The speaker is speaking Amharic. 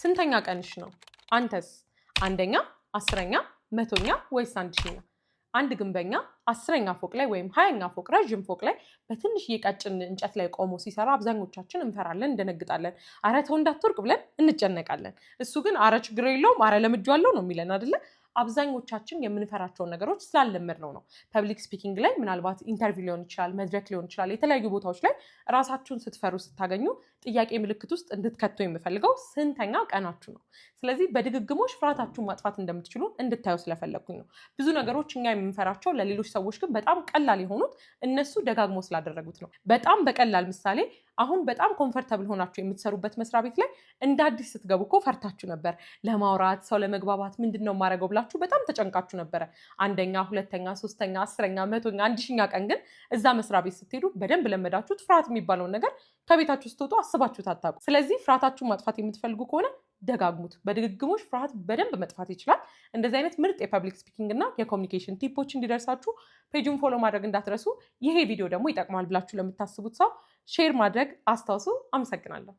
ስንተኛ ቀንሽ ነው? አንተስ? አንደኛ፣ 10ኛ፣ 100ኛ ወይስ 1000ኛ? አንድ ግንበኛ 10ኛ ፎቅ ላይ ወይም 20ኛ ፎቅ ረዥም ፎቅ ላይ በትንሽ ቀጭን እንጨት ላይ ቆሞ ሲሰራ አብዛኞቻችን እንፈራለን፣ እንደነግጣለን። አረ ተው እንዳትወርቅ ብለን እንጨነቃለን። እሱ ግን አረ ችግር የለውም አረ ለምጄዋለሁ ነው የሚለን አይደለ? አብዛኞቻችን የምንፈራቸውን ነገሮች ስላለመድነው ነው። ፐብሊክ ስፒኪንግ ላይ ምናልባት ኢንተርቪው ሊሆን ይችላል፣ መድረክ ሊሆን ይችላል፣ የተለያዩ ቦታዎች ላይ ራሳችሁን ስትፈሩ ስታገኙ ጥያቄ ምልክት ውስጥ እንድትከቱ የምፈልገው ስንተኛ ቀናችሁ ነው። ስለዚህ በድግግሞሽ ፍርሃታችሁን ማጥፋት እንደምትችሉ እንድታዩ ስለፈለግኩኝ ነው። ብዙ ነገሮች እኛ የምንፈራቸው ለሌሎች ሰዎች ግን በጣም ቀላል የሆኑት እነሱ ደጋግሞ ስላደረጉት ነው። በጣም በቀላል ምሳሌ አሁን በጣም ኮምፈርተብል ሆናችሁ የምትሰሩበት መስሪያ ቤት ላይ እንደ አዲስ ስትገቡ እኮ ፈርታችሁ ነበር። ለማውራት ሰው ለመግባባት ምንድነው የማደርገው ብላችሁ በጣም ተጨንቃችሁ ነበረ። አንደኛ፣ ሁለተኛ፣ 3ኛ፣ 10ኛ፣ 100ኛ፣ 1000ኛ ቀን ግን እዛ መስሪያ ቤት ስትሄዱ በደንብ ለመዳችሁት። ፍርሃት የሚባለውን ነገር ከቤታችሁ ስትወጡ አስባችሁት አታውቁ። ስለዚህ ፍርሃታችሁን ማጥፋት የምትፈልጉ ከሆነ ደጋግሙት። በድግግሞሽ ፍርሃት በደንብ መጥፋት ይችላል። እንደዚህ አይነት ምርጥ የፐብሊክ ስፒኪንግ እና የኮሚኒኬሽን ቲፖች እንዲደርሳችሁ ፔጁን ፎሎ ማድረግ እንዳትረሱ። ይሄ ቪዲዮ ደግሞ ይጠቅማል ብላችሁ ለምታስቡት ሰው ሼር ማድረግ አስታውሱ። አመሰግናለሁ።